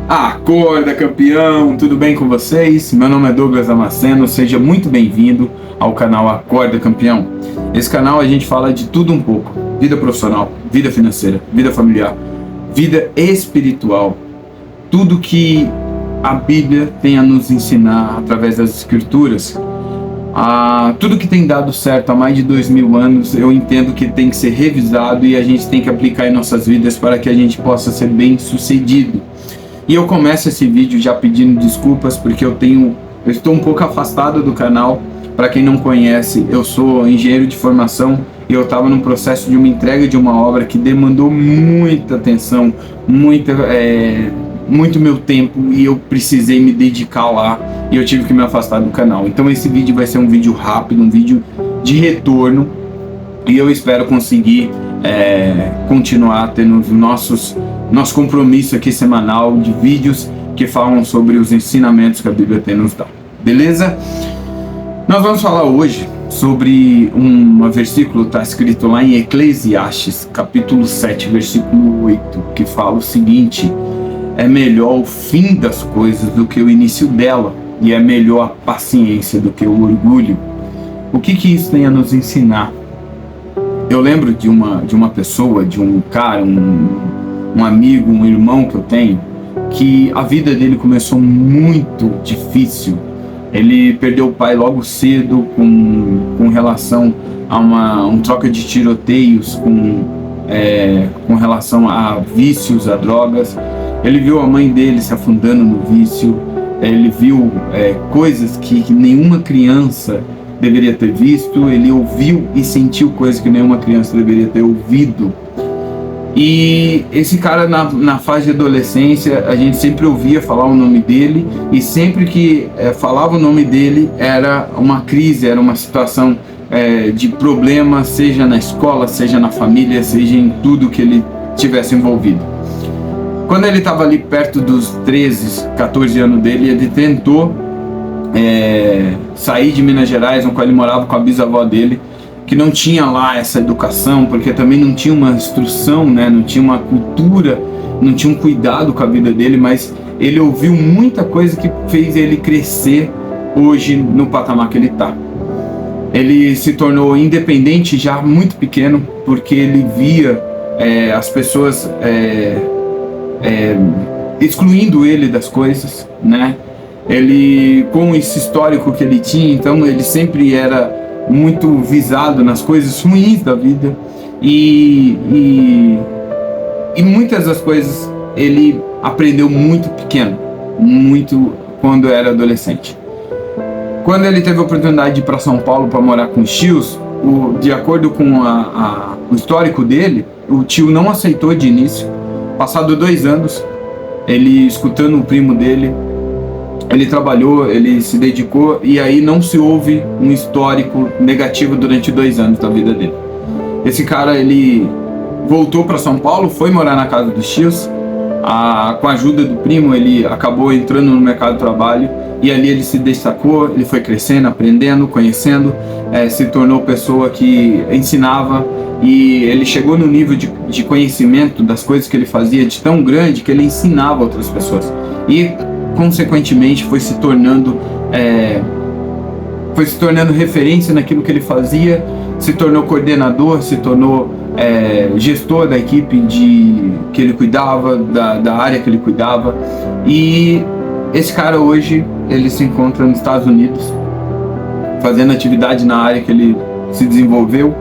Acorda, campeão! Tudo bem com vocês? Meu nome é Douglas Damasceno, seja muito bem-vindo ao canal Acorda, Campeão. Esse canal a gente fala de tudo um pouco: vida profissional, vida financeira, vida familiar, vida espiritual, tudo que a Bíblia tem a nos ensinar através das Escrituras. Tudo que tem dado certo há mais de 2000 anos, eu entendo que tem que ser revisado e a gente tem que aplicar em nossas vidas para que a gente possa ser bem sucedido. E eu começo esse vídeo já pedindo desculpas porque eu estou um pouco afastado do canal. Para quem não conhece, eu sou engenheiro de formação e eu estava no processo de uma entrega de uma obra que demandou muita atenção, muito meu tempo, e eu precisei me dedicar lá e eu tive que me afastar do canal. Então esse vídeo vai ser um vídeo rápido, um vídeo de retorno, e eu espero conseguir continuar tendo nosso compromisso aqui semanal de vídeos que falam sobre os ensinamentos que a Bíblia tem nos dado. Beleza? Nós vamos falar hoje sobre um versículo, está escrito lá em Eclesiastes, capítulo 7, versículo 8, que fala o seguinte: é melhor o fim das coisas do que o início dela, e é melhor a paciência do que o orgulho. O que isso tem a nos ensinar? Eu lembro de uma pessoa, de um cara, um amigo, um irmão que eu tenho, que a vida dele começou muito difícil. Ele perdeu o pai logo cedo com relação a um troca de tiroteios, com relação a vícios, a drogas. Ele viu a mãe dele se afundando no vício. Ele viu coisas que nenhuma criança deveria ter visto. Ele ouviu e sentiu coisas que nenhuma criança deveria ter ouvido. E esse cara, na fase de adolescência, a gente sempre ouvia falar o nome dele, e sempre que falava o nome dele era uma crise, era uma situação de problema, seja na escola, seja na família, seja em tudo que ele tivesse envolvido. Quando ele estava ali perto dos 13, 14 anos dele, ele tentou sair de Minas Gerais, no qual ele morava com a bisavó dele, que não tinha lá essa educação, porque também não tinha uma instrução, né? Não tinha uma cultura, não tinha um cuidado com a vida dele, mas ele ouviu muita coisa que fez ele crescer hoje no patamar que ele está. Ele se tornou independente já muito pequeno, porque ele via as pessoas excluindo ele das coisas, né? Ele, com esse histórico que ele tinha, então ele sempre era muito visado nas coisas ruins da vida, e muitas das coisas ele aprendeu muito pequeno, muito quando era adolescente. Quando ele teve a oportunidade de ir para São Paulo para morar com os tios, de acordo com o histórico dele, o tio não aceitou de início. Passado 2 anos, ele escutando o primo dele, ele trabalhou, ele se dedicou, e aí não se houve um histórico negativo durante 2 anos da vida dele. Esse cara, ele voltou para São Paulo, foi morar na casa dos tios. Com a ajuda do primo, ele acabou entrando no mercado de trabalho, e ali ele se destacou, ele foi crescendo, aprendendo, conhecendo, se tornou pessoa que ensinava, e ele chegou no nível de conhecimento das coisas que ele fazia de tão grande que ele ensinava outras pessoas. E consequentemente foi se tornando referência naquilo que ele fazia, se tornou coordenador, se tornou gestor da equipe que ele cuidava, da área que ele cuidava. E esse cara hoje, ele se encontra nos Estados Unidos, fazendo atividade na área que ele se desenvolveu.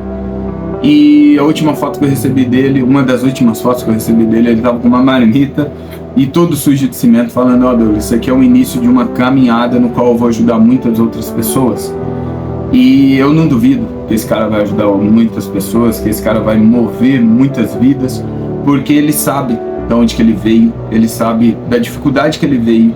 E a última foto que eu recebi dele, uma das últimas fotos que eu recebi dele, ele estava com uma marmita e todo sujo de cimento, falando: ó, Deus, isso aqui é o início de uma caminhada no qual eu vou ajudar muitas outras pessoas. E eu não duvido que esse cara vai ajudar muitas pessoas, que esse cara vai mover muitas vidas, porque ele sabe de onde que ele veio, ele sabe da dificuldade que ele veio,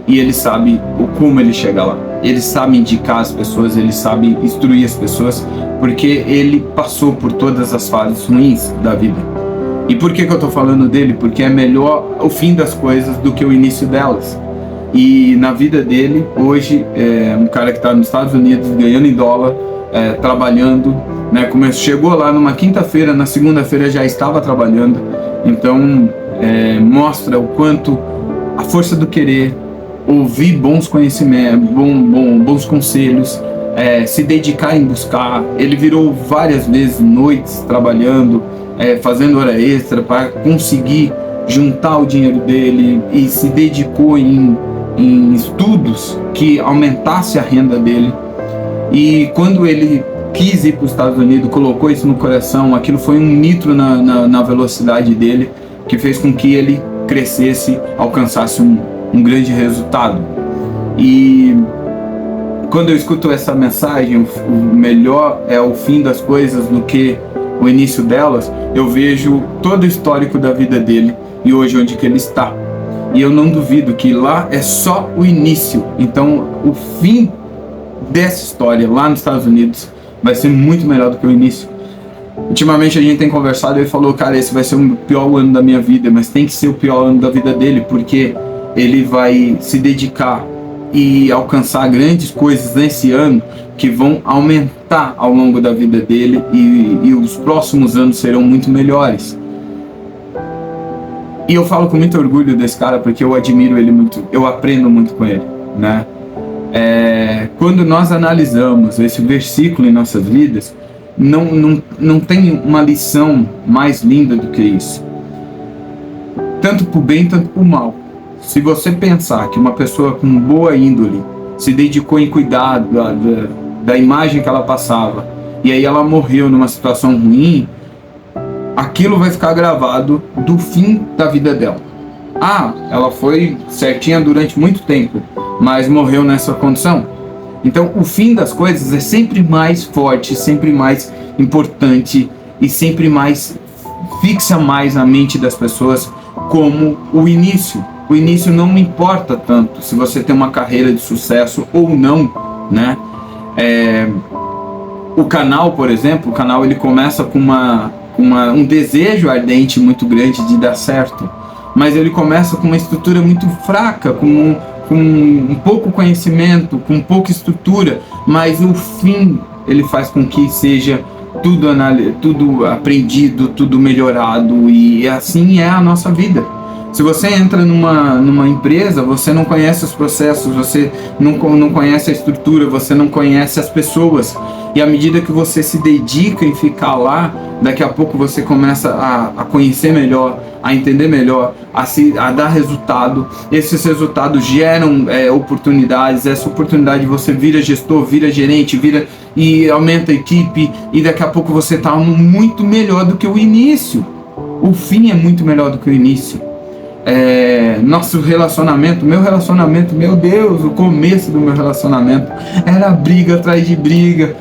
e ele sabe como ele chega lá. Ele sabe indicar as pessoas, ele sabe instruir as pessoas, porque ele passou por todas as fases ruins da vida. E por que eu estou falando dele? Porque é melhor o fim das coisas do que o início delas. E na vida dele, hoje, é um cara que está nos Estados Unidos, ganhando em dólar, trabalhando, né? Chegou lá numa quinta-feira, na segunda-feira já estava trabalhando. Então, mostra o quanto a força do querer, ouvir bons conhecimentos, bons conselhos, se dedicar em buscar. Ele virou várias vezes noites trabalhando, fazendo hora extra para conseguir juntar o dinheiro dele, e se dedicou em estudos que aumentasse a renda dele. E quando ele quis ir para os Estados Unidos, colocou isso no coração, aquilo foi um nitro na velocidade dele, que fez com que ele crescesse, alcançasse um grande resultado. E quando eu escuto essa mensagem, o melhor é o fim das coisas do que o início delas, eu vejo todo o histórico da vida dele e hoje onde que ele está. E eu não duvido que lá é só o início. Então o fim dessa história lá nos Estados Unidos vai ser muito melhor do que o início. Ultimamente a gente tem conversado e ele falou, cara, esse vai ser o pior ano da minha vida, mas tem que ser o pior ano da vida dele, porque ele vai se dedicar e alcançar grandes coisas nesse ano que vão aumentar ao longo da vida dele, e os próximos anos serão muito melhores. E eu falo com muito orgulho desse cara, porque eu admiro ele muito, eu aprendo muito com ele, né? Quando nós analisamos esse versículo em nossas vidas, não tem uma lição mais linda do que isso. Tanto para o bem, tanto para o mal. Se você pensar que uma pessoa com boa índole se dedicou em cuidar da imagem que ela passava, e aí ela morreu numa situação ruim, aquilo vai ficar gravado do fim da vida dela. Ela foi certinha durante muito tempo, mas morreu nessa condição. Então o fim das coisas é sempre mais forte, sempre mais importante, e sempre mais fixa mais na mente das pessoas como o início. O início não me importa tanto se você tem uma carreira de sucesso ou não, né? O canal, por exemplo, o canal ele começa com um desejo ardente muito grande de dar certo, mas ele começa com uma estrutura muito fraca, com um pouco conhecimento, com pouca estrutura, mas o fim ele faz com que seja tudo aprendido, tudo melhorado, e assim é a nossa vida. Se você entra numa empresa, você não conhece os processos, você não conhece a estrutura, você não conhece as pessoas. E à medida que você se dedica em ficar lá, daqui a pouco você começa a conhecer melhor, a entender melhor, a dar resultado. Esses resultados geram oportunidades. Essa oportunidade você vira gestor, vira gerente, e aumenta a equipe. E daqui a pouco você está muito melhor do que o início. O fim é muito melhor do que o início. Nosso relacionamento, meu Deus, o começo do meu relacionamento era briga atrás de briga.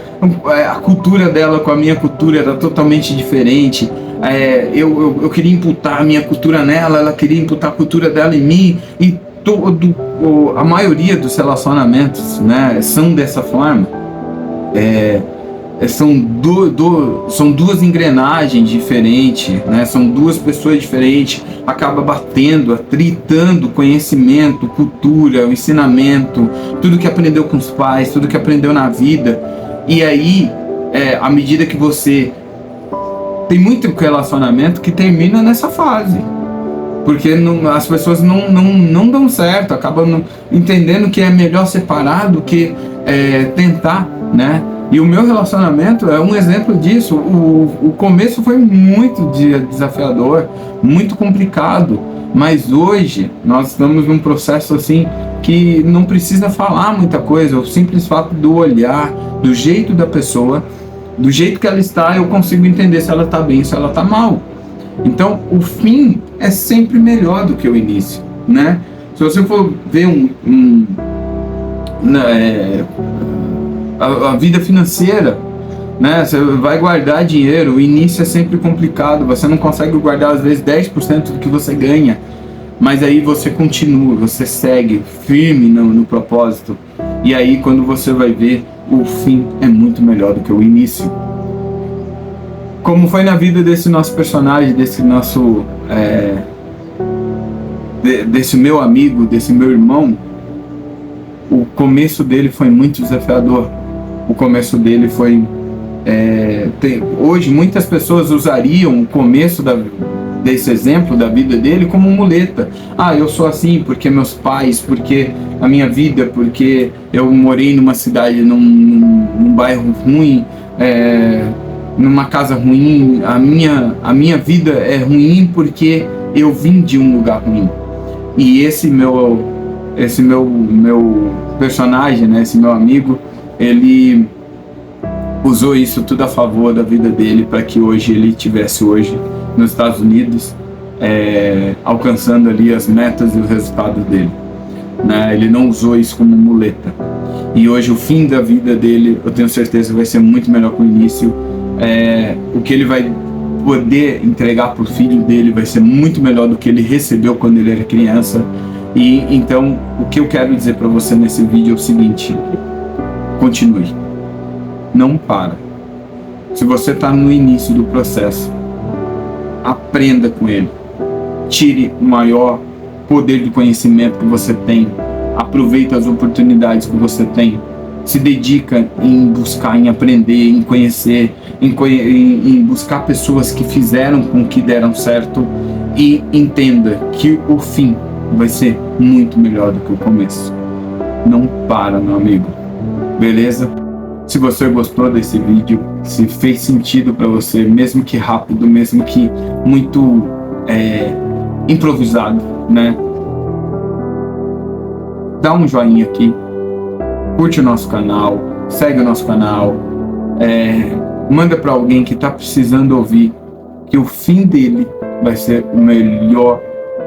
A cultura dela com a minha cultura era totalmente diferente. Eu queria imputar a minha cultura nela, ela queria imputar a cultura dela em mim, e a maioria dos relacionamentos, né, são dessa forma. São duas engrenagens diferentes, né? São duas pessoas diferentes, acaba batendo, atritando conhecimento, cultura, o ensinamento, tudo que aprendeu com os pais, tudo que aprendeu na vida. E aí, à medida que você tem muito relacionamento que termina nessa fase, porque as pessoas não dão certo, acabam entendendo que é melhor separar do que tentar, né? E o meu relacionamento é um exemplo disso. O começo foi muito desafiador, muito complicado, mas hoje nós estamos num processo assim que não precisa falar muita coisa. O simples fato do olhar, do jeito da pessoa, do jeito que ela está, eu consigo entender se ela está bem, se ela está mal. Então o fim é sempre melhor do que o início, né? Se você for ver a vida financeira, né? Você vai guardar dinheiro, o início é sempre complicado, você não consegue guardar às vezes 10% do que você ganha, mas aí você continua, você segue firme no propósito, e aí quando você vai ver, o fim é muito melhor do que o início. Como foi na vida desse nosso personagem, desse nosso desse meu amigo, desse meu irmão, o começo dele foi muito desafiador. O começo dele foi... hoje muitas pessoas usariam o começo desse exemplo da vida dele como muleta. Ah, eu sou assim porque meus pais, porque a minha vida, porque eu morei numa cidade, num bairro ruim, numa casa ruim, a minha vida é ruim porque eu vim de um lugar ruim. E esse meu personagem, né, esse meu amigo, ele usou isso tudo a favor da vida dele para que hoje ele estivesse hoje nos Estados Unidos, alcançando ali as metas e os resultados dele, né? Ele não usou isso como muleta. E hoje o fim da vida dele, eu tenho certeza, vai ser muito melhor que o início. O que ele vai poder entregar para o filho dele vai ser muito melhor do que ele recebeu quando ele era criança. E então, o que eu quero dizer para você nesse vídeo é o seguinte: continue, não para. Se você está no início do processo, aprenda com ele, tire o maior poder de conhecimento que você tem, aproveite as oportunidades que você tem, se dedica em buscar, em aprender, em conhecer, em buscar pessoas que fizeram com que deram certo, e entenda que o fim vai ser muito melhor do que o começo. Não para, meu amigo. Beleza? Se você gostou desse vídeo, se fez sentido para você, mesmo que rápido, mesmo que muito improvisado, né? Dá um joinha aqui, curte o nosso canal, segue o nosso canal, manda para alguém que está precisando ouvir que o fim dele vai ser melhor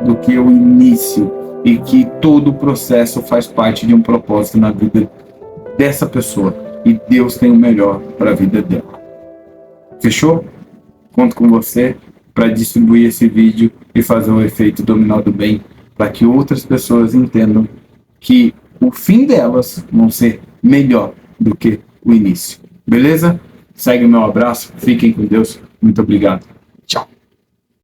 do que o início, e que todo o processo faz parte de um propósito na vida dessa pessoa, e Deus tem o melhor para a vida dela. Fechou? Conto com você para distribuir esse vídeo e fazer um efeito dominó do bem, para que outras pessoas entendam que o fim delas vão ser melhor do que o início. Beleza? Segue o meu abraço, fiquem com Deus, muito obrigado.